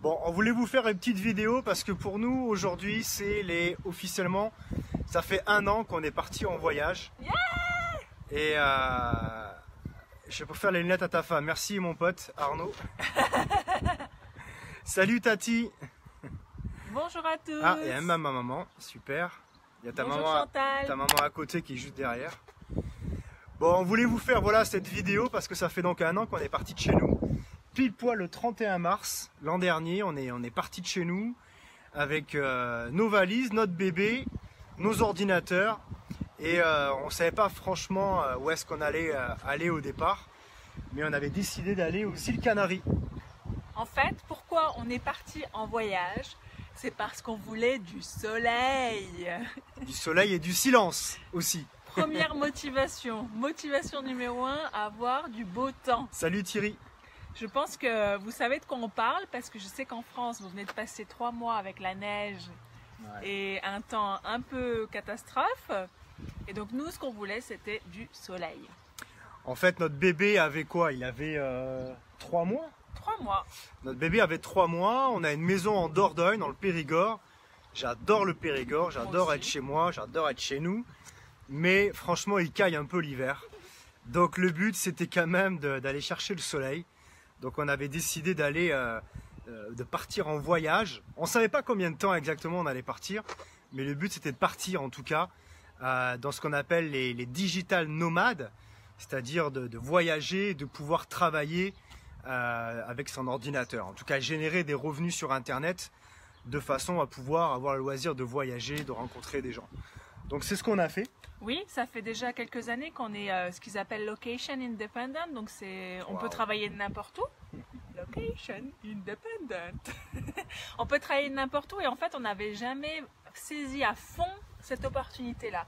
Bon, on voulait vous faire une petite vidéo parce que pour nous, aujourd'hui, c'est officiellement, ça fait 1 an qu'on est parti en voyage. Yeah. Et je vais pour faire les lunettes à ta femme. Merci mon pote Arnaud. Salut Tati. Bonjour à tous. Ah, et même ma maman, super. Il y a ta Bonjour maman, Chantal. ta maman à côté qui est juste derrière. Bon, on voulait vous faire voilà cette vidéo parce que ça fait donc 1 an qu'on est parti de chez nous. Pile poil le 31 mars l'an dernier, on est parti de chez nous avec nos valises, notre bébé, nos ordinateurs et on ne savait pas franchement où est-ce qu'on allait aller au départ, mais on avait décidé d'aller aux îles Canaries. En fait, pourquoi on est parti en voyage? C'est parce qu'on voulait du soleil. Du soleil et du silence aussi. Première motivation. Motivation numéro 1, avoir du beau temps. Salut Thierry. Je pense que vous savez de quoi on parle parce que je sais qu'en France, vous venez de passer 3 mois avec la neige et un temps un peu catastrophe. Et donc nous, ce qu'on voulait, c'était du soleil. En fait, notre bébé avait quoi? Il avait 3 mois. 3 mois. Notre bébé avait 3 mois. On a une maison en Dordogne, dans le Périgord. J'adore le Périgord, j'adore être chez moi, j'adore être chez nous. Mais franchement, il caille un peu l'hiver. Donc le but, c'était quand même d'aller chercher le soleil. Donc on avait décidé de partir en voyage. On ne savait pas combien de temps exactement on allait partir, mais le but c'était de partir en tout cas dans ce qu'on appelle les digital nomades, c'est-à-dire de voyager, de pouvoir travailler avec son ordinateur. En tout cas générer des revenus sur Internet de façon à pouvoir avoir le loisir de voyager, de rencontrer des gens. Donc c'est ce qu'on a fait. Oui, ça fait déjà quelques années qu'on est ce qu'ils appellent location independent, donc on peut travailler de n'importe où. Location independent. On peut travailler de n'importe où et en fait on n'avait jamais saisi à fond cette opportunité-là.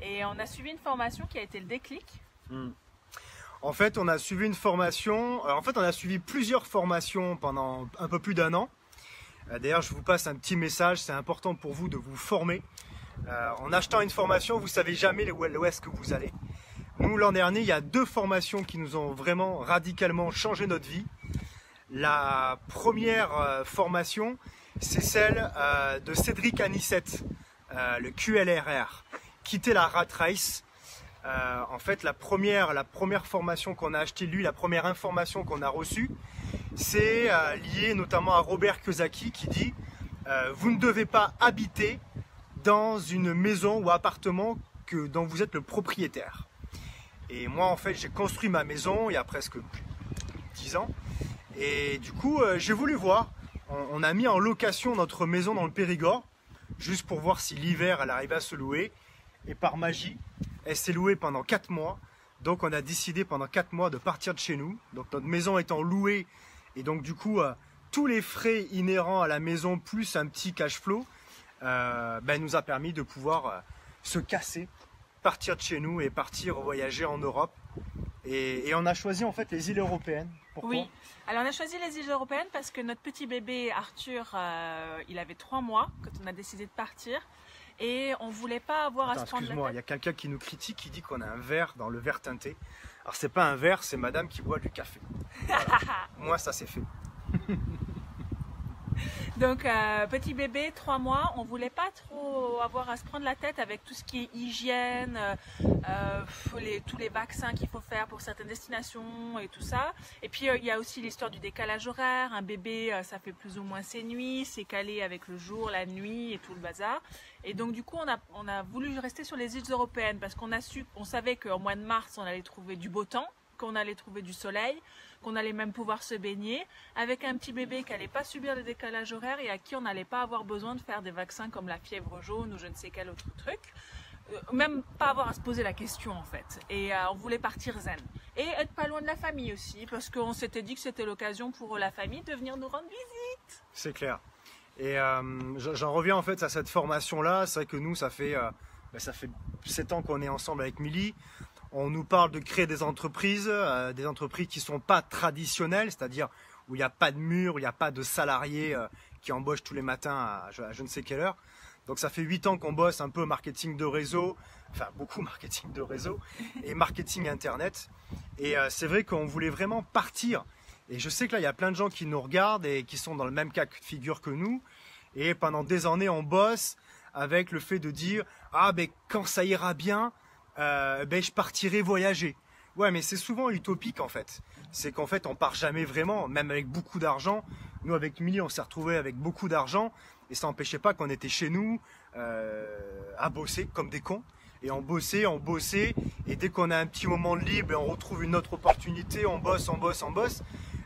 Et on a suivi une formation qui a été le déclic. En fait, on a suivi une formation. Alors, en fait, on a suivi plusieurs formations pendant un peu plus d'1 an. D'ailleurs, je vous passe un petit message. C'est important pour vous de vous former. En achetant une formation, vous ne savez jamais où est-ce que vous allez. Nous, l'an dernier, il y a 2 formations qui nous ont vraiment radicalement changé notre vie. La première formation, c'est celle de Cédric Anissette, le QLRR, quitter la rat race. En fait, la première formation qu'on a achetée, la première information qu'on a reçue, c'est lié notamment à Robert Kiyosaki qui dit vous ne devez pas habiter dans une maison ou appartement dont vous êtes le propriétaire. Et moi, en fait, j'ai construit ma maison il y a presque 10 ans. Et du coup, j'ai voulu voir. On a mis en location notre maison dans le Périgord, juste pour voir si l'hiver, elle arrivait à se louer. Et par magie, elle s'est louée pendant 4 mois. Donc, on a décidé pendant 4 mois de partir de chez nous. Donc, notre maison étant louée. Et donc, du coup, tous les frais inhérents à la maison, plus un petit cash flow, nous a permis de pouvoir se casser, partir de chez nous et partir voyager en Europe. Et on a choisi en fait les îles européennes. Pourquoi? Oui, alors on a choisi les îles européennes parce que notre petit bébé Arthur, il avait 3 mois quand on a décidé de partir et on voulait pas avoir à se prendre la Excuse-moi, il y tête. a quelqu'un qui nous critique, qui dit qu'on a un verre dans le verre teinté. Alors c'est pas un verre, c'est madame qui boit du café. Voilà. Moi ça c'est fait. Donc petit bébé, 3 mois, on voulait pas trop avoir à se prendre la tête avec tout ce qui est hygiène, tous les vaccins qu'il faut faire pour certaines destinations et tout ça. Et puis il y a aussi l'histoire du décalage horaire. Un bébé, ça fait plus ou moins ses nuits, c'est calé avec le jour, la nuit et tout le bazar. Et donc du coup on a voulu rester sur les îles européennes parce on savait qu'au mois de mars on allait trouver du beau temps, qu'on allait trouver du soleil, qu'on allait même pouvoir se baigner, avec un petit bébé qui n'allait pas subir le décalage horaire et à qui on n'allait pas avoir besoin de faire des vaccins comme la fièvre jaune ou je ne sais quel autre truc. Même pas avoir à se poser la question en fait. Et on voulait partir zen. Et être pas loin de la famille aussi, parce qu'on s'était dit que c'était l'occasion pour la famille de venir nous rendre visite. C'est clair. Et j'en reviens en fait à cette formation-là. C'est vrai que nous, ça fait 7 ans qu'on est ensemble avec Milly. On nous parle de créer des entreprises qui ne sont pas traditionnelles, c'est-à-dire où il n'y a pas de mur, où il n'y a pas de salariés qui embauchent tous les matins à je ne sais quelle heure. Donc ça fait 8 ans qu'on bosse un peu marketing de réseau, enfin beaucoup marketing de réseau et marketing internet. Et c'est vrai qu'on voulait vraiment partir Et je sais que là, il y a plein de gens qui nous regardent et qui sont dans le même cas de figure que nous. Et pendant des années, on bosse avec le fait de dire « Ah, ben quand ça ira bien, je partirai voyager. » Ouais, mais c'est souvent utopique en fait. C'est qu'en fait, on part jamais vraiment, même avec beaucoup d'argent. Nous, avec Milly, on s'est retrouvés avec beaucoup d'argent. Et ça n'empêchait pas qu'on était chez nous à bosser comme des cons. Et on bossait. Et dès qu'on a un petit moment de libre, on retrouve une autre opportunité, on bosse.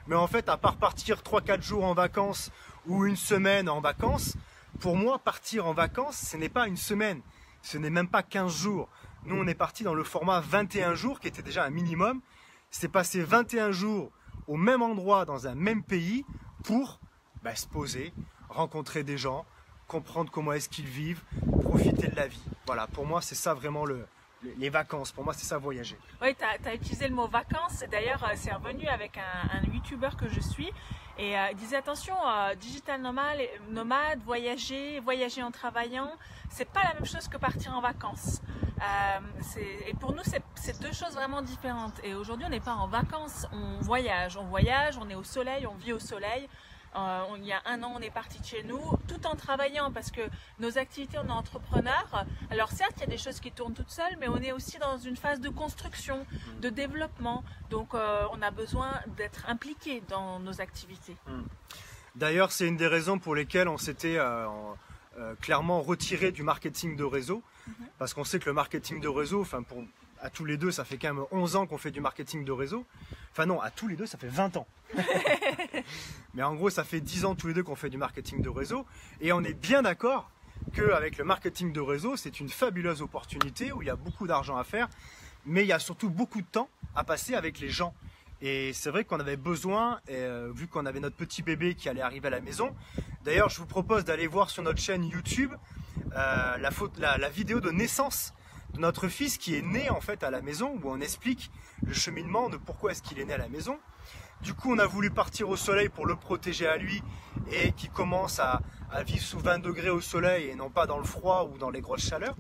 Mais en fait, à part partir 3-4 jours en vacances ou une semaine en vacances, pour moi, partir en vacances, ce n'est pas une semaine. Ce n'est même pas 15 jours. Nous, on est parti dans le format 21 jours, qui était déjà un minimum. C'est passer 21 jours au même endroit, dans un même pays, pour se poser, rencontrer des gens, comprendre comment est-ce qu'ils vivent, profiter de la vie. Voilà, pour moi, c'est ça vraiment les vacances. Pour moi, c'est ça voyager. Oui, tu as utilisé le mot vacances. D'ailleurs, c'est revenu avec un YouTuber que je suis. Et il disait attention, digital nomade, voyager en travaillant, c'est pas la même chose que partir en vacances. Et pour nous, c'est deux choses vraiment différentes. Et aujourd'hui, on n'est pas en vacances, on voyage, on est au soleil, on vit au soleil. Il y a un an, on est parti de chez nous, tout en travaillant parce que nos activités, on est entrepreneur. Alors certes, il y a des choses qui tournent toutes seules, mais on est aussi dans une phase de construction, de développement. Donc, on a besoin d'être impliqué dans nos activités. D'ailleurs, c'est une des raisons pour lesquelles on s'était clairement retiré du marketing de réseau. Parce qu'on sait que le marketing de réseau, à tous les deux, ça fait quand même 11 ans qu'on fait du marketing de réseau. Enfin non, à tous les deux, ça fait 20 ans. Mais en gros, ça fait 10 ans tous les deux qu'on fait du marketing de réseau. Et on est bien d'accord qu'avec le marketing de réseau, c'est une fabuleuse opportunité où il y a beaucoup d'argent à faire. Mais il y a surtout beaucoup de temps à passer avec les gens. Et c'est vrai qu'on avait besoin, vu qu'on avait notre petit bébé qui allait arriver à la maison. D'ailleurs, je vous propose d'aller voir sur notre chaîne YouTube la vidéo de naissance de notre fils qui est né en fait à la maison, où on explique le cheminement de pourquoi est-ce qu'il est né à la maison. Du coup, on a voulu partir au soleil pour le protéger à lui et qu'il commence à vivre sous 20 degrés au soleil et non pas dans le froid ou dans les grosses chaleurs.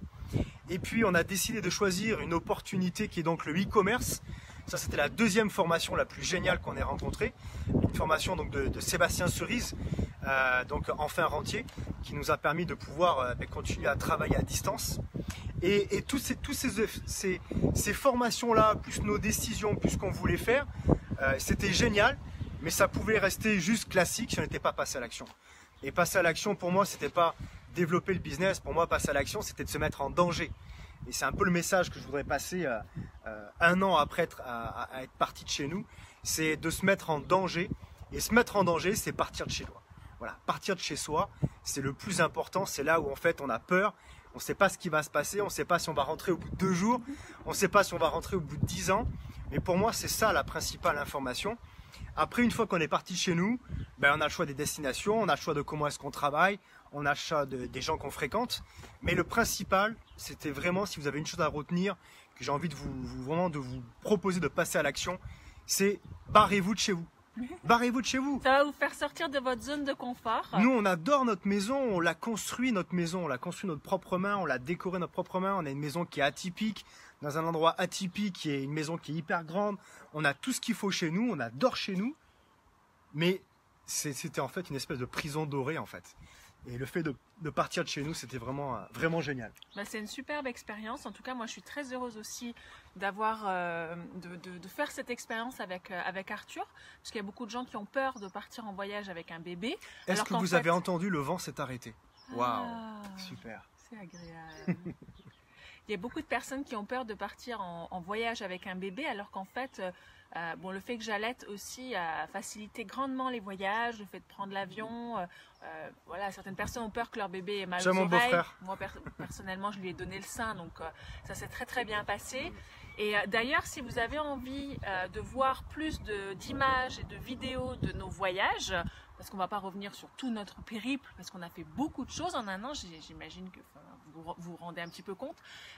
Et puis, on a décidé de choisir une opportunité qui est donc le e-commerce. Ça, c'était la deuxième formation la plus géniale qu'on ait rencontrée. Une formation donc de Sébastien Cerise, donc enfin rentier, qui nous a permis de pouvoir continuer à travailler à distance. Et toutes ces formations-là, plus nos décisions, plus ce qu'on voulait faire, c'était génial, mais ça pouvait rester juste classique si on n'était pas passé à l'action. Et passer à l'action, pour moi, c'était pas développer le business. Pour moi, passer à l'action, c'était de se mettre en danger. Et c'est un peu le message que je voudrais passer un an après être parti de chez nous, c'est de se mettre en danger. Et se mettre en danger, c'est partir de chez soi. Voilà, partir de chez soi, c'est le plus important. C'est là où en fait on a peur. On ne sait pas ce qui va se passer. On ne sait pas si on va rentrer au bout de 2 jours. On ne sait pas si on va rentrer au bout de 10 ans. Mais pour moi, c'est ça la principale information. Après, une fois qu'on est parti de chez nous, on a le choix des destinations, on a le choix de comment est-ce qu'on travaille, on a le choix des gens qu'on fréquente. Mais le principal, c'était vraiment, si vous avez une chose à retenir, que j'ai envie de vous proposer de passer à l'action, c'est barrez-vous de chez vous. Barrez-vous de chez vous. Ça va vous faire sortir de votre zone de confort. Nous, on adore notre maison, on l'a construit notre maison, on l'a construit notre propre main, on l'a décoré notre propre main. On a une maison qui est atypique, dans un endroit atypique, qui est une maison qui est hyper grande. On a tout ce qu'il faut chez nous, on adore chez nous. Mais c'était en fait une espèce de prison dorée en fait. Et le fait de partir de chez nous, c'était vraiment, vraiment génial. C'est une superbe expérience. En tout cas, moi, je suis très heureuse aussi d'avoir, de faire cette expérience avec Arthur. Parce qu'il y a beaucoup de gens qui ont peur de partir en voyage avec un bébé. Est-ce que vous avez entendu, le vent s'est arrêté? Waouh, super. C'est agréable. Il y a beaucoup de personnes qui ont peur de partir en voyage avec un bébé, alors qu'en fait, le fait que j'allaite aussi a facilité grandement les voyages, le fait de prendre l'avion. Certaines personnes ont peur que leur bébé ait mal aux oreilles. Mon beau-frère. Moi, personnellement, je lui ai donné le sein, donc ça s'est très très bien passé. Et d'ailleurs, si vous avez envie de voir plus d'images et de vidéos de nos voyages, parce qu'on ne va pas revenir sur tout notre périple, parce qu'on a fait beaucoup de choses en un an, j'imagine que vous vous rendez un petit peu compte.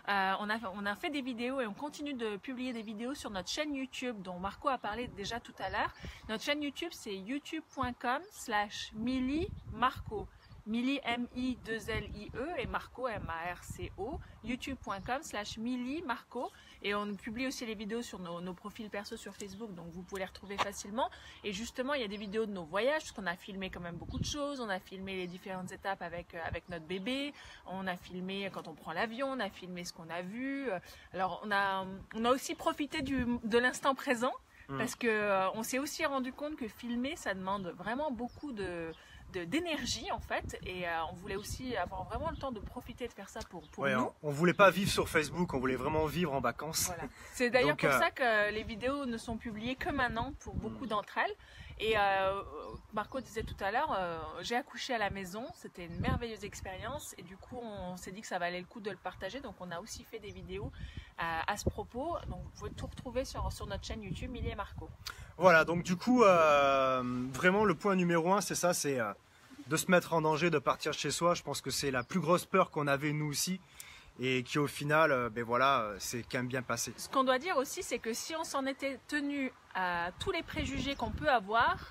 On a fait des vidéos et on continue de publier des vidéos sur notre chaîne YouTube, dont Marco a parlé déjà tout à l'heure. Notre chaîne YouTube, c'est youtube.com/MillyMarco. Millie, M-I-2-L-I-E, et Marco, M-A-R-C-O, youtube.com/Millie Marco. Et on publie aussi les vidéos sur nos profils perso sur Facebook, donc vous pouvez les retrouver facilement. Et justement, il y a des vidéos de nos voyages, parce qu'on a filmé quand même beaucoup de choses. On a filmé les différentes étapes avec notre bébé. On a filmé quand on prend l'avion, on a filmé ce qu'on a vu. Alors, on a aussi profité de l'instant présent, parce que on s'est aussi rendu compte que filmer, ça demande vraiment beaucoup d'énergie en fait, et on voulait aussi avoir vraiment le temps de profiter de faire ça pour nous. On voulait pas vivre sur Facebook, on voulait vraiment vivre en vacances. Voilà. C'est d'ailleurs pour ça que les vidéos ne sont publiées que maintenant pour beaucoup d'entre elles. Et Marco disait tout à l'heure, j'ai accouché à la maison, c'était une merveilleuse expérience, et du coup on s'est dit que ça valait le coup de le partager, donc on a aussi fait des vidéos à ce propos. Donc vous pouvez tout retrouver sur notre chaîne YouTube Millie et Marco. Voilà, donc du coup vraiment le point numéro 1 c'est ça, c'est de se mettre en danger, de partir chez soi. Je pense que c'est la plus grosse peur qu'on avait nous aussi, et qui au final, ben voilà, c'est quand même bien passé. Ce qu'on doit dire aussi, c'est que si on s'en était tenu à tous les préjugés qu'on peut avoir,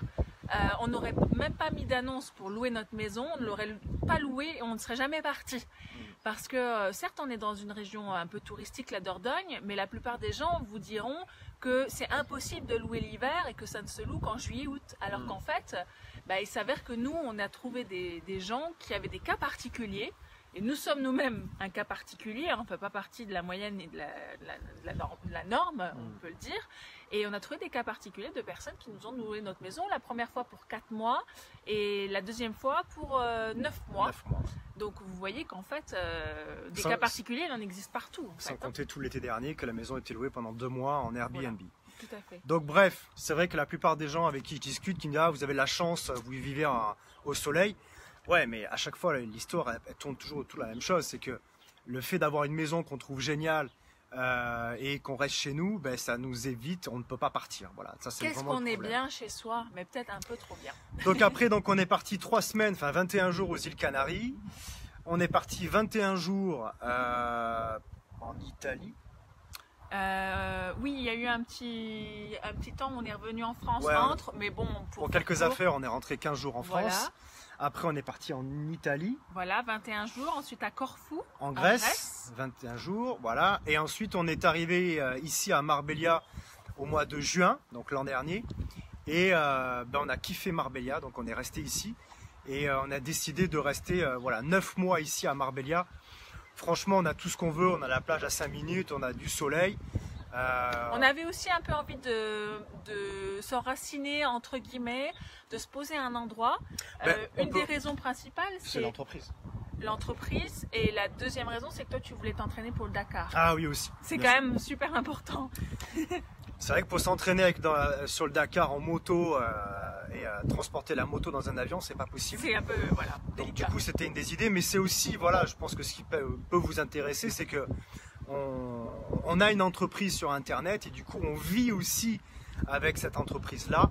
on n'aurait même pas mis d'annonce pour louer notre maison, on ne l'aurait pas loué et on ne serait jamais parti. Parce que certes, on est dans une région un peu touristique, la Dordogne, mais la plupart des gens vous diront que c'est impossible de louer l'hiver et que ça ne se loue qu'en juillet-août. Alors qu'en fait, bah, il s'avère que nous, on a trouvé des gens qui avaient des cas particuliers. Et nous sommes nous-mêmes un cas particulier, on ne fait pas partie de la moyenne et de la norme, on peut le dire. Et on a trouvé des cas particuliers de personnes qui nous ont loué notre maison, la première fois pour 4 mois et la deuxième fois pour 9 mois. 9 mois. Donc vous voyez qu'en fait, des cas particuliers, il en existe partout. Sans compter tout l'été dernier que la maison était louée pendant 2 mois en Airbnb. Voilà. Tout à fait. Donc bref, c'est vrai que la plupart des gens avec qui je discute, qui me disent ah, vous avez la chance, vous vivez au soleil. Ouais, mais à chaque fois, l'histoire, elle tourne toujours autour de la même chose. C'est que le fait d'avoir une maison qu'on trouve géniale et qu'on reste chez nous, ben, ça nous évite, on ne peut pas partir. Voilà, ça, c'est qu'est-ce qu'on est bien chez soi, mais peut-être un peu trop bien. Donc après, on est parti 3 semaines, enfin 21 jours aux îles Canaries. On est parti 21 jours en Italie. Oui, il y a eu un petit temps où on est revenu en France, mais bon... Pour quelques affaires, on est rentré 15 jours en France. Voilà. Après, on est parti en Italie. Voilà, 21 jours. Ensuite, à Corfou. En Grèce, 21 jours. Voilà. Et ensuite, on est arrivé ici à Marbella au mois de juin, donc l'an dernier. Et on a kiffé Marbella, donc on est resté ici. Et on a décidé de rester 9 mois ici à Marbella. Franchement, on a tout ce qu'on veut. On a la plage à 5 minutes, on a du soleil. On avait aussi un peu envie de s'enraciner, entre guillemets, de se poser à un endroit. Une des raisons principales, c'est l'entreprise. L'entreprise, et la deuxième raison, c'est que toi, tu voulais t'entraîner pour le Dakar. Ah oui, aussi. C'est quand même super important. C'est vrai que pour s'entraîner sur le Dakar en moto et transporter la moto dans un avion, c'est pas possible. C'est un peu, voilà. Donc du coup, c'était une des idées, mais c'est aussi, voilà, je pense que ce qui peut vous intéresser, c'est que on a une entreprise sur Internet et du coup, on vit aussi avec cette entreprise-là.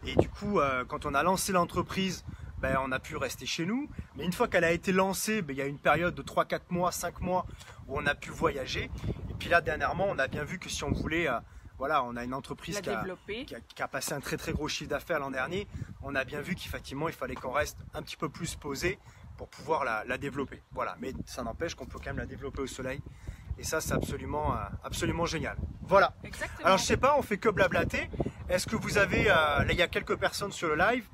Et du coup, quand on a lancé l'entreprise, on a pu rester chez nous. Mais une fois qu'elle a été lancée, il y a une période de 3, 4 mois, 5 mois où on a pu voyager. Et puis là, dernièrement, on a bien vu que si on voulait... on a une entreprise qui a passé un très très gros chiffre d'affaires l'an dernier. On a bien vu qu'effectivement, il fallait qu'on reste un petit peu plus posé pour pouvoir la développer. Voilà, mais ça n'empêche qu'on peut quand même la développer au soleil. Et ça, c'est absolument génial. Voilà. Exactement. Alors, je sais pas, on fait que blablater. Est-ce que vous avez... là, il y a quelques personnes sur le live.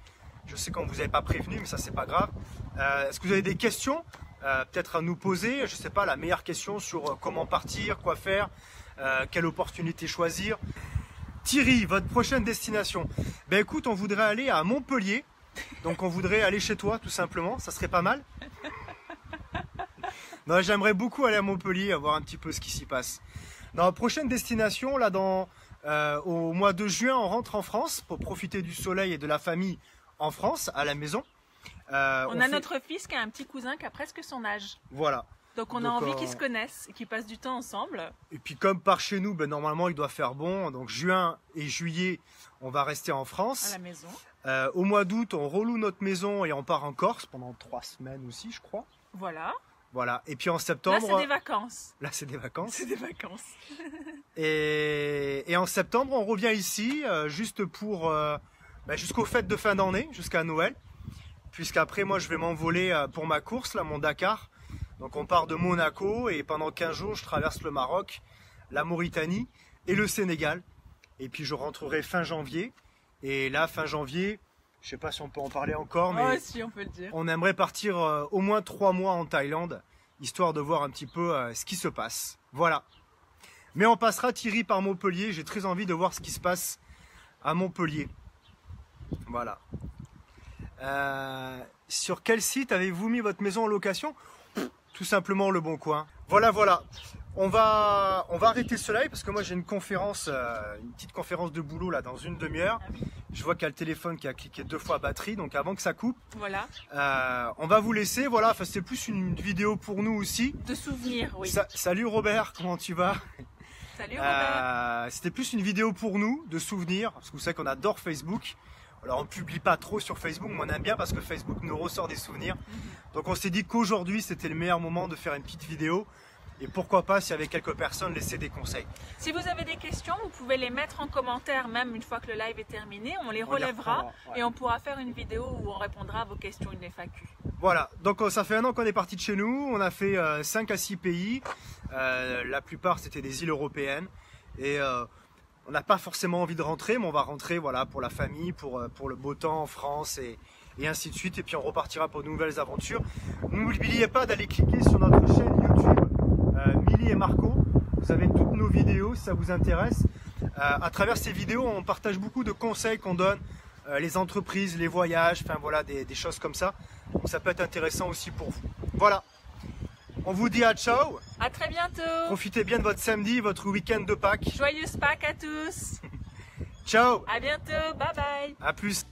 Je sais qu'on ne vous avait pas prévenu, mais ça, c'est pas grave. Est-ce que vous avez des questions peut-être à nous poser? Je sais pas, la meilleure question sur comment partir, quoi faire, quelle opportunité choisir. Thierry, votre prochaine destination? Écoute, on voudrait aller à Montpellier. Donc, on voudrait aller chez toi, tout simplement. Ça serait pas mal. Non, j'aimerais beaucoup aller à Montpellier, voir un petit peu ce qui s'y passe. Dans la prochaine destination, là, au mois de juin, on rentre en France pour profiter du soleil et de la famille en France, à la maison. On a notre fils qui a un petit cousin qui a presque son âge. Voilà. Donc on a envie qu'ils se connaissent et qu'ils passent du temps ensemble. Et puis comme par chez nous, normalement il doit faire bon. Donc juin et juillet, on va rester en France. À la maison. Au mois d'août, on reloue notre maison et on part en Corse pendant 3 semaines aussi, je crois. Voilà. Voilà. Et puis en septembre... Là, c'est des vacances. Là, c'est des vacances. C'est des vacances. Et en septembre, on revient ici juste pour... jusqu'aux fêtes de fin d'année, jusqu'à Noël. puisqu'après moi je vais m'envoler pour ma course, là, mon Dakar. Donc on part de Monaco et pendant 15 jours je traverse le Maroc, la Mauritanie et le Sénégal. Et puis je rentrerai fin janvier. Et là, fin janvier, je sais pas si on peut en parler encore, mais si, on peut le dire. On aimerait partir au moins 3 mois en Thaïlande, histoire de voir un petit peu ce qui se passe. Voilà. Mais on passera, Thierry, par Montpellier. J'ai très envie de voir ce qui se passe à Montpellier. Voilà. Sur quel site avez-vous mis votre maison en location? Tout simplement Le Bon Coin. Voilà. On va arrêter ce live parce que moi j'ai une conférence, une petite conférence de boulot là dans une demi-heure. Ah oui. Je vois qu'il y a le téléphone qui a cliqué 2 fois batterie, donc avant que ça coupe, Voilà. on va vous laisser. Voilà, enfin, c'était plus une vidéo pour nous aussi. De souvenirs, oui. Salut Robert, comment tu vas? Salut Robert. C'était plus une vidéo pour nous, de souvenirs, parce que vous savez qu'on adore Facebook. Alors on ne publie pas trop sur Facebook, mais on aime bien parce que Facebook nous ressort des souvenirs. Donc on s'est dit qu'aujourd'hui c'était le meilleur moment de faire une petite vidéo. Et pourquoi pas, si avec quelques personnes, laisser des conseils. Si vous avez des questions, vous pouvez les mettre en commentaire, même une fois que le live est terminé. On les relèvera et on pourra faire une vidéo où on répondra à vos questions, une FAQ. Voilà, donc ça fait 1 an qu'on est parti de chez nous. On a fait 5 à 6 pays. La plupart, c'était des îles européennes. Et on n'a pas forcément envie de rentrer, mais on va rentrer voilà, pour la famille, pour le beau temps en France et ainsi de suite. Et puis on repartira pour de nouvelles aventures. N'oubliez pas d'aller cliquer sur notre chaîne YouTube. Milly et Marco, vous avez toutes nos vidéos si ça vous intéresse. À travers ces vidéos, on partage beaucoup de conseils qu'on donne, les entreprises, les voyages, enfin voilà, des choses comme ça. Donc ça peut être intéressant aussi pour vous. Voilà, on vous dit à ciao. À très bientôt. Profitez bien de votre samedi, votre week-end de Pâques. Joyeuse Pâques à tous. Ciao. À bientôt. Bye bye. À plus.